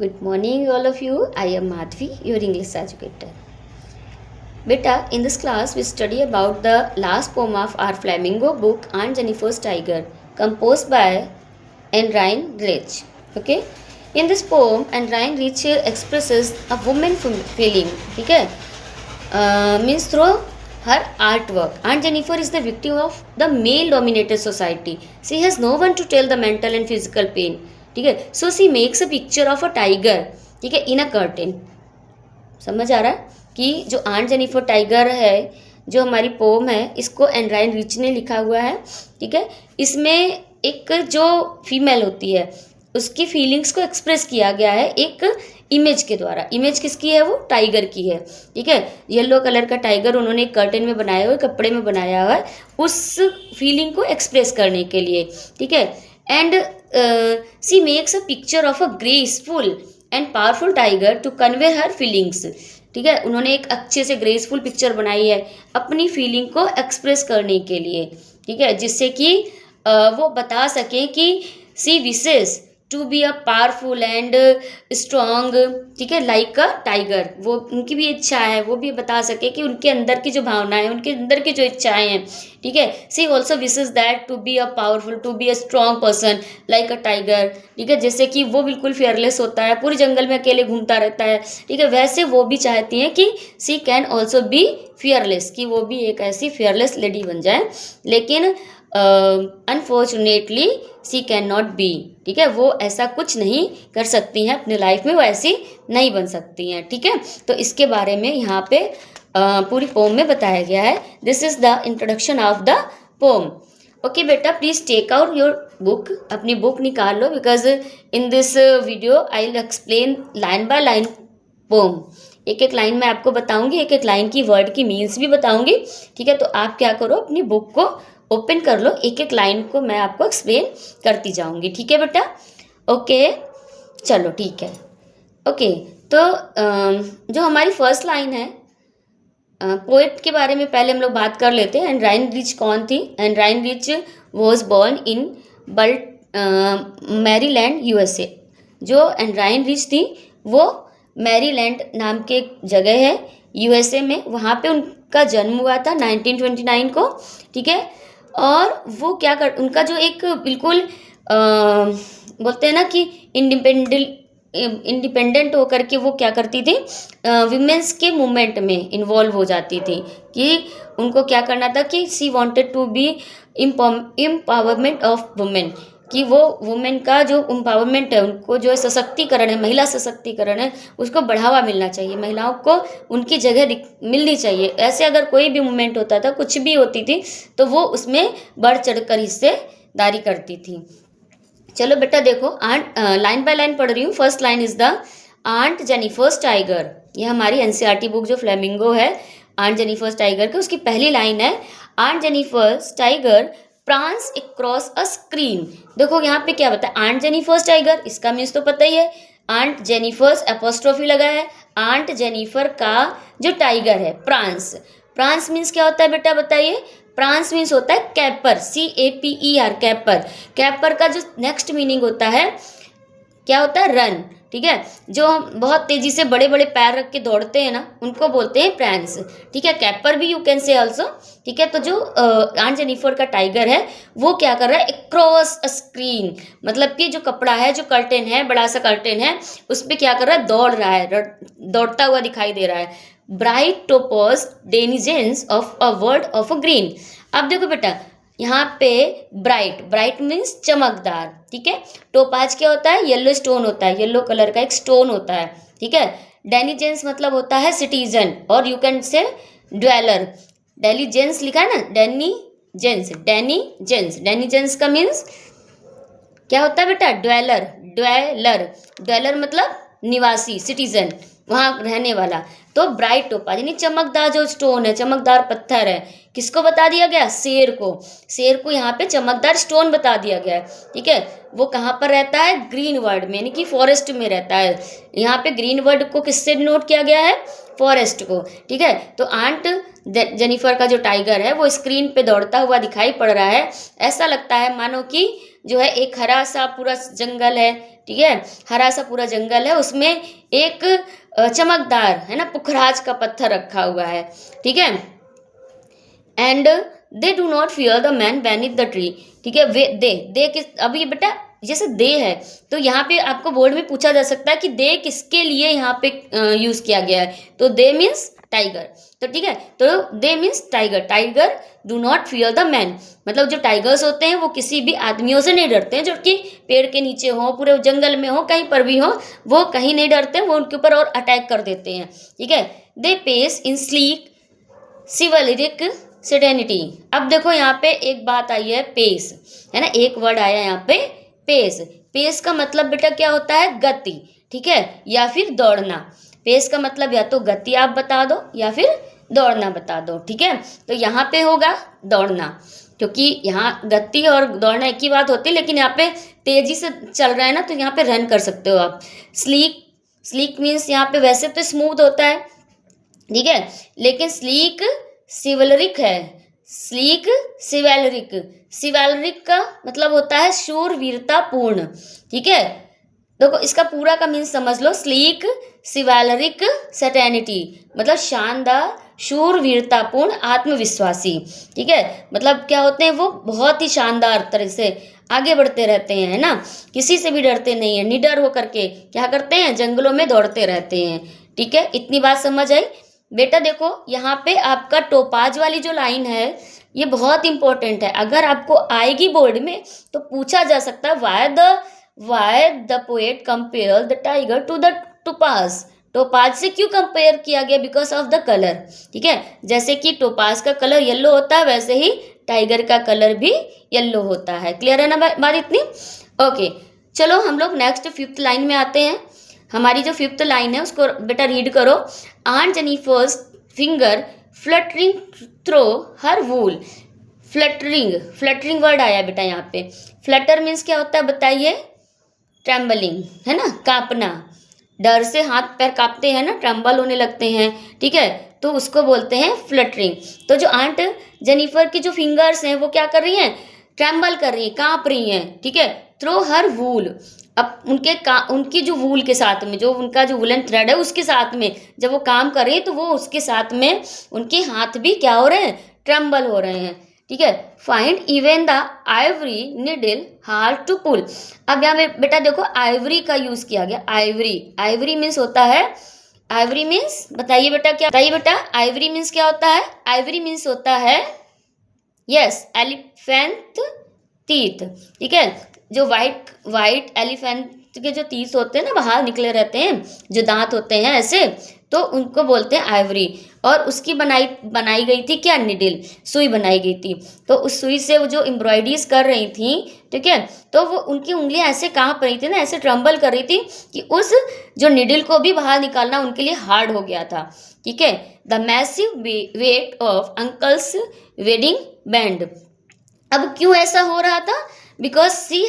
Good morning, all of you. I am Madhvi, your English educator. Beta, in this class, we study about the last poem of our Flamingo book, Aunt Jennifer's Tiger, composed by Enrine Rich. Okay? In this poem, Enrine Rich expresses a woman feeling. Okay? Means through her artwork. Aunt Jennifer is the victim of the male dominated society. She has no one to tell the mental and physical pain. ठीक है, so she makes a picture of a tiger, ठीक है, इन अ curtain. समझ आ रहा है कि जो aunt Jennifer tiger है, जो हमारी पोम है, इसको एनराइन रिच ने लिखा हुआ है. ठीक है, इसमें एक जो फीमेल होती है उसकी फीलिंग्स को एक्सप्रेस किया गया है एक इमेज के द्वारा. इमेज किसकी है? वो टाइगर की है. ठीक है, येलो कलर का टाइगर उन्होंने एक कर्टेन में बनाया हुआ है, कपड़े में बनाया हुआ है, उस फीलिंग को एक्सप्रेस करने के लिए. ठीक है, and she makes a picture of a graceful and powerful tiger to convey her feelings. ठीक है, उन्होंने एक अच्छे से ग्रेसफुल पिक्चर बनाई है अपनी फीलिंग को एक्सप्रेस करने के लिए. ठीक है, जिससे कि वो बता सकें कि she wishes to be a powerful and strong. ठीक है, लाइक अ टाइगर. वो उनकी भी इच्छा है, वो भी बता सके कि उनके अंदर की जो भावनाएं हैं, उनके अंदर की जो इच्छाएं हैं. ठीक है, she also wishes that to be a powerful, to be a strong person like a tiger. ठीक है, जैसे कि वो बिल्कुल फियरलेस होता है, पूरे जंगल में अकेले घूमता रहता है. ठीक है, वैसे वो भी चाहती हैं कि सी कैन ऑल्सो बी फियरलेस, कि वो भी एक ऐसी फियरलेस लेडी बन जाए. लेकिन unfortunately she can not be. ठीक है, वो ऐसा कुछ नहीं कर सकती हैं अपने लाइफ में, वो ऐसी नहीं बन सकती हैं. ठीक है, तो इसके बारे में यहाँ पे पूरी पोम में बताया गया है. This is the introduction of the poem. Okay बेटा, please take out your book. अपनी बुक निकाल लो, because in this video I will explain line by line poem. एक एक लाइन मैं आपको बताऊंगी, एक एक लाइन की वर्ड की मीन्स भी बताऊंगी. ठीक है, तो आप क्या करो, अपनी बुक को ओपन कर लो, एक एक लाइन को मैं आपको एक्सप्लेन करती जाऊंगी. ठीक है बेटा? ओके, चलो ठीक है. ओके, तो जो हमारी फर्स्ट लाइन है, पोएट के बारे में पहले हम लोग बात कर लेते हैं. एनराइन रिच कौन थी? Adrienne Rich was born in Maryland, USA. जो एनराइन रिच थी वो मैरीलैंड नाम के एक जगह है यूएसए में, वहाँ पे उनका जन्म हुआ था 1929 को. ठीक है, और वो क्या कर, उनका जो एक बिल्कुल बोलते हैं ना कि इंडिपेंडेंट होकर के वो क्या करती थी, विमेंस के मूवमेंट में इन्वॉल्व हो जाती थी. कि उनको क्या करना था कि she wanted to be empowerment of women, कि वो वुमेन का जो एम्पावरमेंट है, उनको जो सशक्तिकरण है, महिला सशक्तिकरण है, उसको बढ़ावा मिलना चाहिए, महिलाओं को उनकी जगह मिलनी चाहिए. ऐसे अगर कोई भी मूवमेंट होता था, कुछ भी होती थी, तो वो उसमें बढ़ चढ़कर हिस्सेदारी करती थी. चलो बेटा देखो, आंट लाइन बाय लाइन पढ़ रही हूँ. First line is the aunt Jennifer's tiger. ये हमारी एनसीईआरटी बुक जो फ्लेमिंगो है, आंट जेनिफर्स टाइगर की, उसकी पहली लाइन है, aunt Jennifer's tiger prance across a screen. देखो यहाँ पे क्या बताया, आंट जेनिफर्स टाइगर, इसका मीन्स तो पता ही है. आंट जेनिफर्स एपोस्ट्रोफी लगा है, आंट जेनिफर का जो टाइगर है प्रांस. प्रांस मीन्स क्या होता है बेटा बताइए? प्रांस मीन्स होता है कैपर, CAPER, कैपर. कैपर का जो नेक्स्ट मीनिंग होता है क्या होता है? रन. ठीक है, जो बहुत तेजी से बड़े बड़े पैर रख के दौड़ते हैं ना, उनको बोलते हैं प्रैंस. ठीक है, कैपर भी यू कैन से ऑल्सो. ठीक है, तो जो आंट जेनिफर का टाइगर है वो क्या कर रहा है? अक्रॉस अ स्क्रीन, मतलब कि जो कपड़ा है, जो कर्टेन है, बड़ा सा कर्टेन है, उस पर क्या कर रहा है? दौड़ रहा है, दौड़ता हुआ दिखाई दे रहा है. Bright topaz denizens of a world of a green. अब देखो बेटा, यहाँ पे ब्राइट, ब्राइट मीन्स चमकदार. ठीक है, टोपाज क्या होता है? येलो स्टोन होता है, येलो कलर का एक स्टोन होता है. ठीक है, डेनिजेंस मतलब होता है सिटीजन, और you can say dweller. Diligence लिखा है ना, डेनीजेंस, डेनीजेंस, डेनीजेंस का मीन्स क्या होता है बेटा? ड्वेलर, ड्वेलर, ड्वेलर मतलब निवासी, सिटीजन, वहाँ रहने वाला. तो ब्राइट टोपाज यानी चमकदार जो स्टोन है, चमकदार पत्थर है, किसको बता दिया गया? शेर को. शेर को यहाँ पे चमकदार स्टोन बता दिया गया है. ठीक है, वो कहाँ पर रहता है? ग्रीन वर्ड में, यानी कि फॉरेस्ट में रहता है. यहाँ पे ग्रीन वर्ड को किससे नोट किया गया है? फॉरेस्ट को. ठीक है, तो आंट जेनिफर का जो टाइगर है वो स्क्रीन पे दौड़ता हुआ दिखाई पड़ रहा है. ऐसा लगता है मानो कि जो है एक हरा सा पूरा जंगल है, ठीक है, हरा सा पूरा जंगल है, उसमें एक चमकदार है ना पुखराज का पत्थर रखा हुआ है, ठीक है। And they do not fear the man beneath the tree, ठीक है। वे दे किस, अभी बेटा जैसे दे है तो यहाँ पे आपको बोर्ड में पूछा जा सकता है कि दे किसके लिए यहाँ पे यूज किया गया है, तो दे मीन्स टाइगर, तो ठीक है, तो दे means tiger, tiger do not fear the man, मतलब जो टाइगर्स होते हैं वो किसी भी आदमियों से नहीं डरते हैं, जो कि पेड़ के नीचे हो, पूरे जंगल में हो, कहीं पर भी हो, वो कहीं नहीं डरते, वो उनके ऊपर और अटैक कर देते हैं, ठीक है। They pace in sleek chivalric certainty. अब देखो यहाँ पे एक बात आई है पेस, है ना, एक वर्ड आया यहाँ पे पेस। पेस का मतलब बेटा क्या होता है, गति, ठीक है, या फिर दौड़ना। पेस का मतलब या तो गति आप बता दो या फिर दौड़ना बता दो, ठीक है। तो यहाँ पे होगा दौड़ना, क्योंकि यहाँ गति और दौड़ना एक ही बात होती है, लेकिन यहाँ पे तेजी से चल रहा है ना, तो यहाँ पे रन कर सकते हो आप। स्लीक, स्लीक मीन्स यहाँ पे वैसे तो स्मूथ होता है, ठीक है, लेकिन स्लीक सिवलरिक है, स्लीक सिवैलरिक, सिवैलरिक का मतलब होता है शूरवीरता पूर्ण, ठीक है। देखो इसका पूरा का मीन्स समझ लो, स्लीक सिवैलरिक सेटेनिटी मतलब शानदार शूरवीरतापूर्ण आत्मविश्वासी, ठीक है, मतलब क्या होते हैं वो बहुत ही शानदार तरह से आगे बढ़ते रहते हैं, है ना, किसी से भी डरते नहीं है, निडर होकर के क्या करते हैं, जंगलों में दौड़ते रहते हैं, ठीक है। इतनी बात समझ आई बेटा। देखो यहाँ पे आपका टोपाज वाली जो लाइन है ये बहुत इंपॉर्टेंट है, अगर आपको आएगी बोर्ड में तो पूछा जा सकता है why the poet compare the tiger to the topaz, topaz से क्यों कंपेयर किया गया, बिकॉज ऑफ द कलर, ठीक है, जैसे कि टोपाज का कलर येलो होता है वैसे ही टाइगर का कलर भी येलो होता है। क्लियर है ना बात इतनी? ओके, चलो हम लोग नेक्स्ट 5th लाइन में आते हैं। हमारी जो 5th लाइन है उसको बेटा रीड करो। Aunt Jennifer's finger fluttering through her wool. Fluttering, fluttering word आया बेटा यहाँ पे। फ्लटर मीन्स क्या होता है बताइए, ट्रेम्बलिंग, है ना, कांपना, डर से हाथ पैर कांपते हैं ना, ट्रम्बल होने लगते हैं, ठीक है, तो उसको बोलते हैं फ्लटरिंग। तो जो आंट जेनिफर की जो फिंगर्स हैं वो क्या कर रही हैं, ट्रम्बल कर रही हैं, कांप रही हैं, ठीक है। थ्रो हर वूल, अब उनकी जो वूल के साथ में, जो उनका जो वुलन थ्रेड है उसके साथ में जब वो काम कर रही है तो वो उसके साथ में उनके हाथ भी क्या हो रहे हैं, ट्रम्बल हो रहे हैं, ठीक है। Find even the ivory needle hard to pull. अब यहाँ बेटा देखो आइवरी का यूज किया गया, आइवरी, आइवरी मीन्स होता है, आइवरी मीन्स बताइए बेटा क्या, बताइए बेटा आइवरी मीन्स क्या होता है, आइवरी मीन्स होता है यस एलिफेंट टीथ, ठीक है, जो वाइट एलिफेंट के जो टीथ होते हैं ना बाहर निकले रहते हैं, जो दांत होते हैं ऐसे, तो उनको बोलते हैं आइवरी। और उसकी बनाई गई थी क्या, निडल, सुई बनाई गई थी, तो उस सुई से वो जो एम्ब्रॉयडरीज कर रही थी, ठीक है, तो वो उनकी उंगलियां ऐसे कांप रही थी ना, ऐसे ट्रम्बल कर रही थी कि उस जो निडल को भी बाहर निकालना उनके लिए हार्ड हो गया था, ठीक है। The massive weight of uncle's wedding band. अब क्यों ऐसा हो रहा था, because she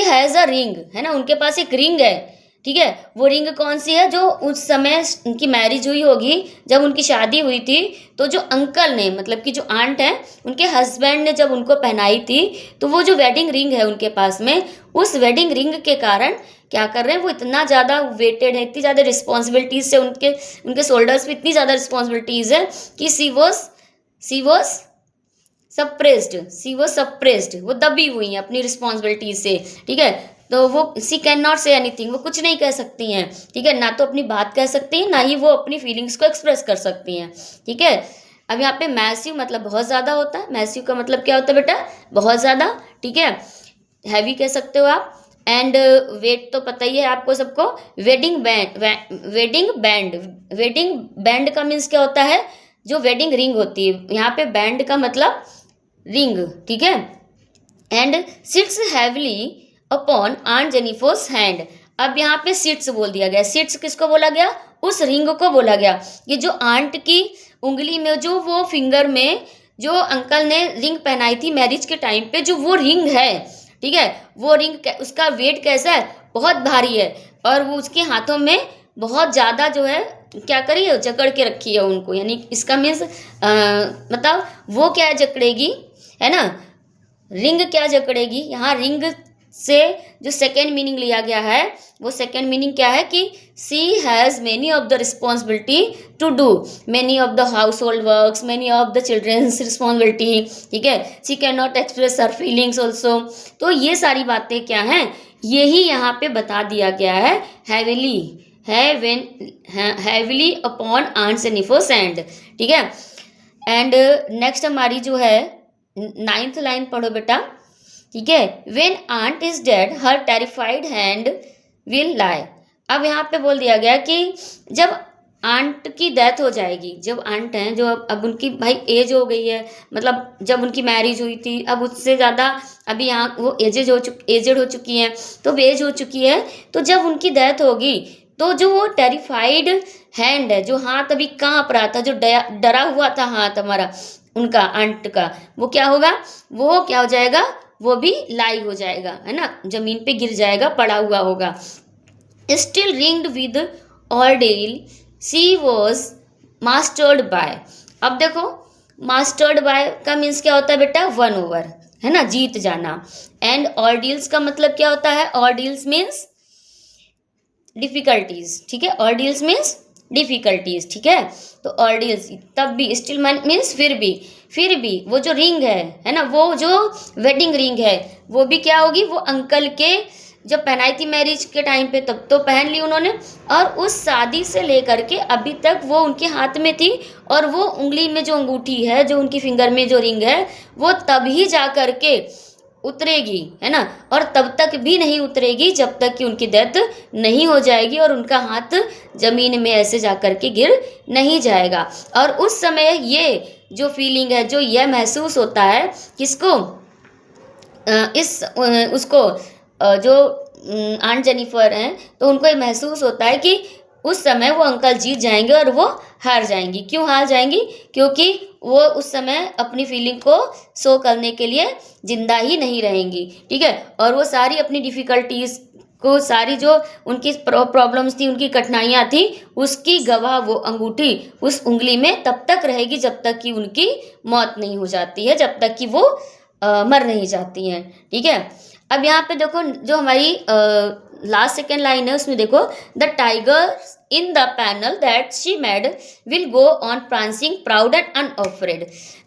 has a ring, है ना, उनके पास एक रिंग है, ठीक है। वो रिंग कौन सी है, जो उस समय उनकी मैरिज हुई होगी, जब उनकी शादी हुई थी, तो जो अंकल ने मतलब कि जो आंट है उनके हस्बैंड ने जब उनको पहनाई थी, तो वो जो वेडिंग रिंग है उनके पास में, उस वेडिंग रिंग के कारण क्या कर रहे हैं, वो इतना ज़्यादा वेटेड है, इतनी ज़्यादा रिस्पॉन्सिबिलिटीज से उनके शोल्डर्स पे इतनी ज़्यादा रिस्पॉन्सिबिलिटीज है कि सी वॉज सप्रेस्ड, वो दबी हुई हैं अपनी रिस्पॉन्सिबिलिटी से, ठीक है। तो वो सी कैन नॉट से एनीथिंग, वो कुछ नहीं कह सकती हैं, ठीक है, ना तो अपनी बात कह सकती हैं, ना ही वो अपनी फीलिंग्स को एक्सप्रेस कर सकती हैं, ठीक है। अब यहाँ पे मैसिव मतलब बहुत ज़्यादा होता है, मैसिव का मतलब क्या होता है बेटा, बहुत ज़्यादा, ठीक है, हैवी कह सकते हो आप। एंड वेट तो पता ही है आपको सबको। वेडिंग बैंड का मीन्स क्या होता है, जो वेडिंग रिंग होती है, यहाँ पे बैंड का मतलब रिंग, ठीक है। And sits heavily upon aunt Jennifer's hand. अब यहाँ पे सिट्स बोल दिया गया, सिट्स किसको बोला गया, उस रिंग को बोला गया। ये जो आंट की उंगली में, जो वो फिंगर में जो अंकल ने रिंग पहनाई थी मैरिज के टाइम पे, जो वो रिंग है, ठीक है, वो रिंग उसका वेट कैसा है, बहुत भारी है, और वो उसके हाथों में बहुत ज़्यादा जो है क्या करी है, जकड़ के रखी है उनको, यानी इसका मीन्स मतलब वो क्या है, जकड़ेगी, है ना, रिंग क्या जकड़ेगी, यहाँ रिंग से जो सेकेंड मीनिंग लिया गया है वो सेकेंड मीनिंग क्या है कि she has many of the responsibility to do many of the household works, many of the childrens responsibility, ठीक है। She can not express her feelings also. तो ये सारी बातें क्या हैं, यही यहाँ पे बता दिया गया है, heavily upon aunt Jennifer's end, ठीक है। एंड नेक्स्ट हमारी जो है 9th लाइन पढ़ो बेटा, ठीक है। When aunt is dead her terrified hand will lie. अब यहाँ पे बोल दिया गया कि जब आंट की डेथ हो जाएगी, जब आंट हैं जो अब उनकी भाई एज हो गई है, मतलब जब उनकी मैरिज हुई थी अब उससे ज़्यादा अभी यहाँ वो एजेड हो चुकी हैं, तो एज हो चुकी है, तो जब उनकी डेथ होगी तो जो वो टेरिफाइड हैंड है, जो हाथ अभी काँप रहा था, जो डरा हुआ था हाथ हमारा उनका आंट का, वो क्या होगा, वो क्या हो जाएगा, वो भी लाई हो जाएगा, है ना, जमीन पे गिर जाएगा, पड़ा हुआ होगा। Still ringed with ordeal she was mastered by. अब देखो मास्टर्ड बाय का मीन्स क्या होता है बेटा, वन ओवर, है ना, जीत जाना। एंड ऑर्डिल्स का मतलब क्या होता है, ऑर्डिल्स मीन्स डिफिकल्टीज, ठीक है, ऑर्डिल्स मीन्स डिफिकल्टीज, ठीक है। तो ऑर्डिल्स तब भी, स्टिल मीन्स फिर भी वो जो रिंग है ना, वो जो वेडिंग रिंग है वो भी क्या होगी, वो अंकल के जब पहनाई थी मैरिज के टाइम पे तब तो पहन ली उन्होंने, और उस शादी से लेकर के अभी तक वो उनके हाथ में थी, और वो उंगली में जो अंगूठी है, जो उनकी फिंगर में जो रिंग है, वो तभी जा कर के उतरेगी, है ना, और तब तक भी नहीं उतरेगी जब तक कि उनकी डेथ नहीं हो जाएगी और उनका हाथ जमीन में ऐसे जा कर के गिर नहीं जाएगा। और उस समय ये जो फीलिंग है, जो यह महसूस होता है किसको, उसको जो आंट जेनिफर हैं, तो उनको ये महसूस होता है कि उस समय वो अंकल जीत जाएंगे और वो हार जाएंगी। क्यों हार जाएंगी, क्योंकि वो उस समय अपनी फीलिंग को शो करने के लिए जिंदा ही नहीं रहेंगी, ठीक है। और वो सारी अपनी डिफ़िकल्टीज़ को, सारी जो उनकी प्रॉब्लम्स थी, उनकी कठिनाइयाँ थी, उसकी गवाह वो अंगूठी उस उंगली में तब तक रहेगी जब तक कि उनकी मौत नहीं हो जाती है, जब तक कि वो मर नहीं जाती हैं, ठीक है। अब यहाँ पे देखो जो हमारी लास्ट सेकेंड लाइन है उसमें देखो, the tiger in the panel that she made will go on prancing proud and unafraid.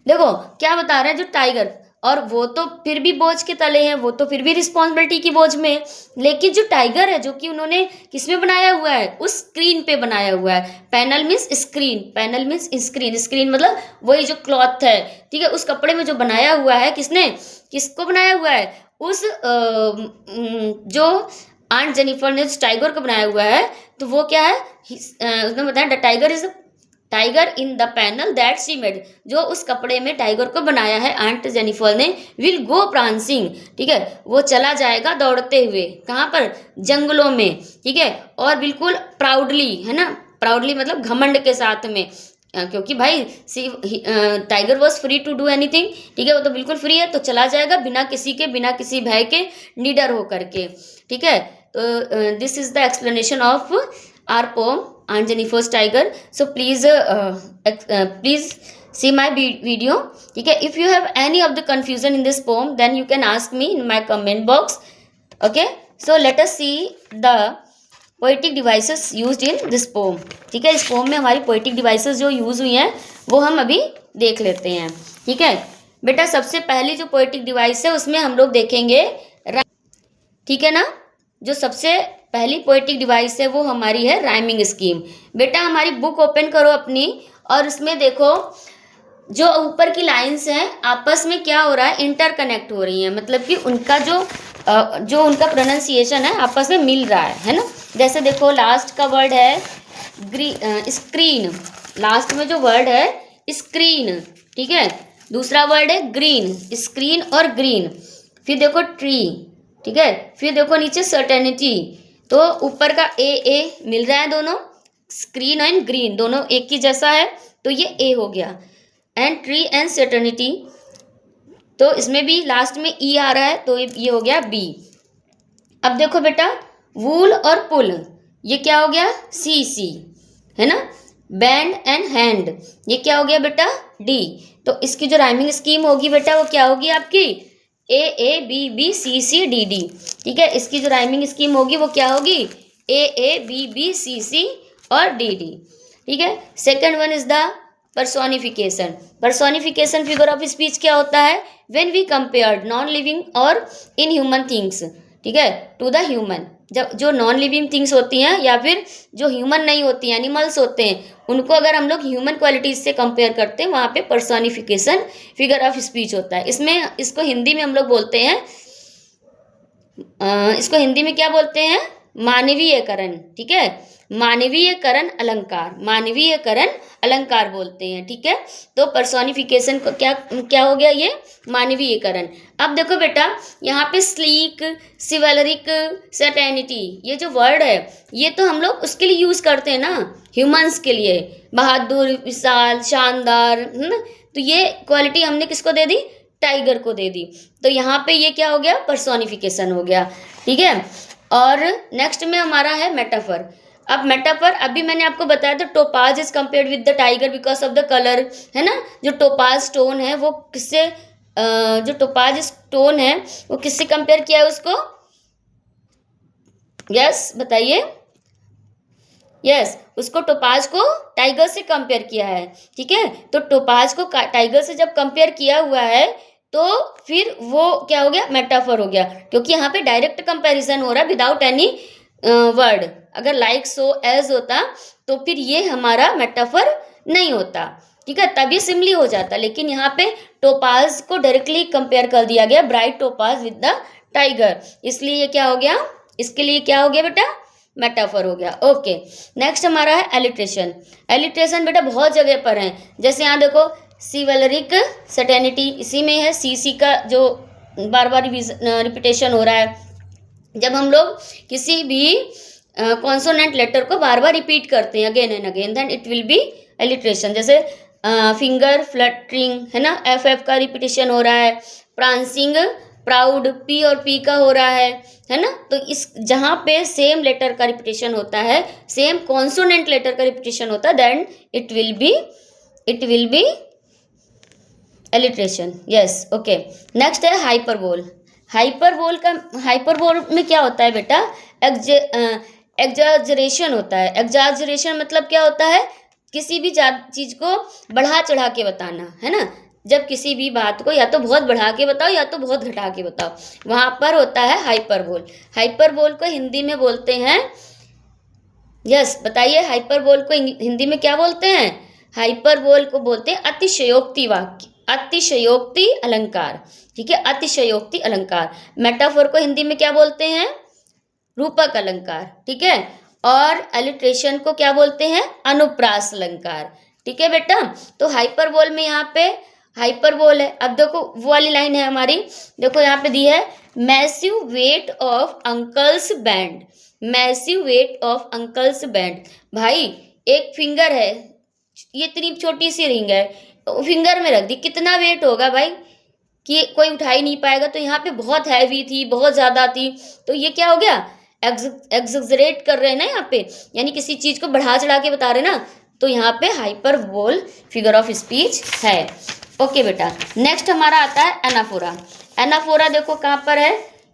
देखो क्या बता रहा है, जो टाइगर, और वो तो फिर भी बोझ के तले हैं, वो तो फिर भी रिस्पॉन्सिबिलिटी की बोझ में, लेकिन जो टाइगर है जो कि उन्होंने किस में बनाया हुआ है, उस स्क्रीन पे बनाया हुआ है। Panel means screen, panel means screen, screen मतलब वही जो क्लॉथ है, ठीक है, उस कपड़े में जो बनाया हुआ है, किसने, किसको बनाया हुआ है, उस जो आंट जेनिफर ने उस टाइगर को बनाया हुआ है, तो वो क्या है, उसने बताया the tiger is tiger in the panel that she made, जो उस कपड़े में टाइगर को बनाया है आंट जेनिफर ने, विल गो प्रांसिंग, ठीक है, वो चला जाएगा दौड़ते हुए, कहाँ पर, जंगलों में, ठीक है, और बिल्कुल प्राउडली, है ना, प्राउडली मतलब घमंड के साथ में, क्योंकि भाई she tiger was free to do anything, ठीक है, वो तो बिल्कुल फ्री है, तो चला जाएगा बिना किसी भय के, निडर होकर के, ठीक है। तो this is the explanation of our poem aunt Jennifer's tiger. So please see my video, ठीक है। if you have any of the confusion in this poem then you can ask me in my comment box, okay। so let us see the poetic devices used in this pome, ठीक है। इस pome में हमारी poetic devices जो use हुई हैं वो हम अभी देख लेते हैं, ठीक है बेटा। सबसे पहली जो पोइटिक डिवाइस है उसमें हम लोग देखेंगे, ठीक है ना, जो सबसे पहली पोइटिक डिवाइस है वो हमारी है राइमिंग स्कीम। बेटा हमारी बुक ओपन करो अपनी, और उसमें देखो जो ऊपर की लाइंस हैं आपस में क्या हो रहा है, इंटरकनेक्ट हो रही हैं, मतलब कि उनका जो उनका प्रोनाउंसिएशन है आपस में मिल रहा है ना। जैसे देखो लास्ट का वर्ड है स्क्रीन, लास्ट में जो वर्ड है स्क्रीन, ठीक है, दूसरा वर्ड है ग्रीन, स्क्रीन और ग्रीन, फिर देखो ट्री, ठीक है, फिर देखो नीचे सर्टेनिटी, तो ऊपर का ए मिल रहा है, दोनों स्क्रीन एंड ग्रीन दोनों एक ही जैसा है, तो ये ए हो गया। एंड ट्री एंड सर्टेनिटी, तो इसमें भी लास्ट में ई आ रहा है, तो ये हो गया बी। अब देखो बेटा वूल और पुल, ये क्या हो गया, सी, है ना। बैंड एंड हैंड, ये क्या हो गया बेटा, डी। तो इसकी जो राइमिंग स्कीम होगी बेटा वो क्या होगी आपकी, AABBCCDD। ठीक है, इसकी जो राइमिंग स्कीम होगी वो क्या होगी? AABBCC और DD। ठीक है, second one is the personification. Personification figure of speech क्या होता है? When we compare non living और इन ह्यूमन थिंग्स, ठीक है, टू द ह्यूमन। जब जो नॉन लिविंग थिंग्स होती हैं या फिर जो ह्यूमन नहीं होती हैं, एनिमल्स होते हैं, उनको अगर हम लोग ह्यूमन क्वालिटीज से कंपेयर करते हैं, वहाँ पे पर्सोनिफिकेशन फिगर ऑफ स्पीच होता है। इसमें इसको हिंदी में हम लोग बोलते हैं, इसको हिंदी में क्या बोलते हैं? मानवीयकरण। ठीक है, मानवीयकरण अलंकार, मानवीयकरण अलंकार बोलते हैं। ठीक है, तो पर्सोनिफिकेशन को क्या क्या हो गया? ये मानवीयकरण। अब देखो बेटा, यहाँ पे स्लीक, सिवलरिक, सर्टेनिटी, ये जो वर्ड है ये तो हम लोग उसके लिए यूज करते हैं ना, ह्यूमंस के लिए, बहादुर, विशाल, शानदार, है ना। तो ये क्वालिटी हमने किसको दे दी? टाइगर को दे दी। तो यहाँ पे ये क्या हो गया? पर्सोनिफिकेशन हो गया। ठीक है, और नेक्स्ट में हमारा है मेटाफर। अब मेटाफर अभी मैंने आपको बताया था, topaz is compared with the tiger because of the colour, है ना। जो टोपाज स्टोन है वो किससे, जो टोपाज स्टोन है वो किससे कंपेयर किया है उसको? यस बताइए। यस, उसको टोपाज को टाइगर से कंपेयर किया है। ठीक है, तो टोपाज को टाइगर से जब कंपेयर किया हुआ है तो फिर वो क्या हो गया? मेटाफर हो गया, क्योंकि यहाँ पे डायरेक्ट कंपैरिजन हो रहा है विदाउट एनी वर्ड। अगर लाइक, सो, एज होता तो फिर ये हमारा मेटाफर नहीं होता। ठीक है, तभी सिमली हो जाता, लेकिन यहाँ पे टोपाज को डायरेक्टली कंपेयर कर दिया गया, bright topaz with the tiger, इसलिए ये क्या हो गया? इसके लिए क्या हो गया बेटा? मेटाफर हो गया। ओके, नेक्स्ट हमारा है एलिट्रेशन। एलिट्रेशन बेटा बहुत जगह पर है, जैसे यहाँ देखो सिवलरिक, सर्टेनिटी, इसी में है सीसी का जो बार बार रिपीटेशन हो रहा है। जब हम लोग किसी भी कॉन्सोनेंट लेटर को बार बार रिपीट करते हैं again and again, then it will be alliteration. जैसे फिंगर फ्लटरिंग, है ना, एफ का रिपीटेशन हो रहा है, प्रांसिंग, प्राउड, पी और पी का हो रहा है ना। तो इस जहाँ पे सेम लेटर का रिपीटेशन होता है, सेम कॉन्सोनेंट लेटर का रिपीटेशन होता है, then it will be alliteration. Yes, okay. Next है हाइपरबोल। हाइपरबोल में क्या होता है बेटा? एग्जैजरेशन होता है। एग्जैजरेशन मतलब क्या होता है? किसी भी चीज को बढ़ा चढ़ा के बताना, है ना। जब किसी भी बात को या तो बहुत बढ़ा के बताओ या तो बहुत घटा के बताओ, वहां पर होता है हाइपरबोल। हाइपरबोल को हिंदी में बोलते हैं, यस बताइए, हाइपरबोल को हिंदी में क्या बोलते हैं? हाइपरबोल को बोलते हैं अतिशयोक्ति वाक्य, अतिशयोक्ति अलंकार। ठीक है, अतिशयोक्ति अलंकार। मेटाफोर को हिंदी में क्या बोलते हैं? रूपक अलंकार। ठीक है, और एलिट्रेशन को क्या बोलते हैं? अनुप्रास अलंकार। ठीक है बेटा, तो हाइपरबोल में यहाँ पे हाइपरबोल है। अब देखो वो वाली लाइन है हमारी, देखो यहाँ पे दी है, massive weight of uncle's band. Massive weight of uncle's band. भाई एक फिंगर है, ये इतनी छोटी सी रिंग है, फिंगर में रख दी, कितना वेट होगा भाई कि कोई उठा ही नहीं पाएगा। तो यहाँ पे बहुत हैवी थी, बहुत ज़्यादा थी, तो ये क्या हो गया? एग्जरेट कर रहे हैं ना यहाँ पे, यानी किसी चीज़ को बढ़ा चढ़ा के बता रहे हैं ना, तो यहाँ पे हाइपरबोल फिगर ऑफ स्पीच है। ओके बेटा, नेक्स्ट हमारा आता है एनाफोरा। एनाफोरा देखो कहाँ पर है,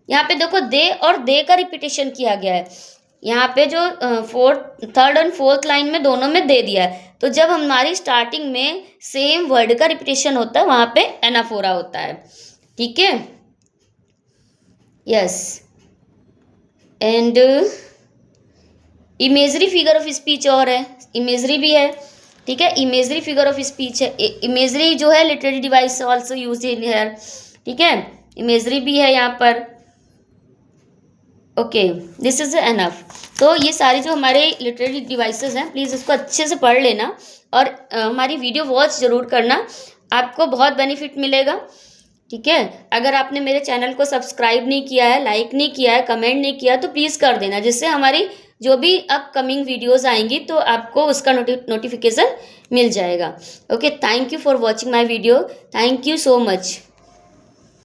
यहाँ पे देखो दे और दे का रिपीटेशन किया गया है। यहाँ पे जो थर्ड एंड फोर्थ लाइन में दोनों में दे दिया है, तो जब हमारी स्टार्टिंग में सेम वर्ड का रिपीटेशन होता है वहां पे एनाफोरा होता है। ठीक है, yes. And imagery figure of speech और है, इमेजरी भी है। ठीक है, इमेजरी फिगर ऑफ स्पीच है। इमेजरी जो है literary device also use in here. ठीक है, इमेजरी भी है यहाँ पर। Okay, this is enough. तो ये सारे जो हमारे लिटरेरी डिवाइसेस हैं, प्लीज़ इसको अच्छे से पढ़ लेना और हमारी वीडियो वॉच ज़रूर करना, आपको बहुत बेनिफिट मिलेगा। ठीक है, अगर आपने मेरे चैनल को सब्सक्राइब नहीं किया है, लाइक नहीं किया है, कमेंट नहीं किया, तो प्लीज़ कर देना, जिससे हमारी जो भी अपकमिंग वीडियोस आएंगी तो आपको उसका नोटिफिकेशन मिल जाएगा। Okay, thank you for watching my video, thank you so much.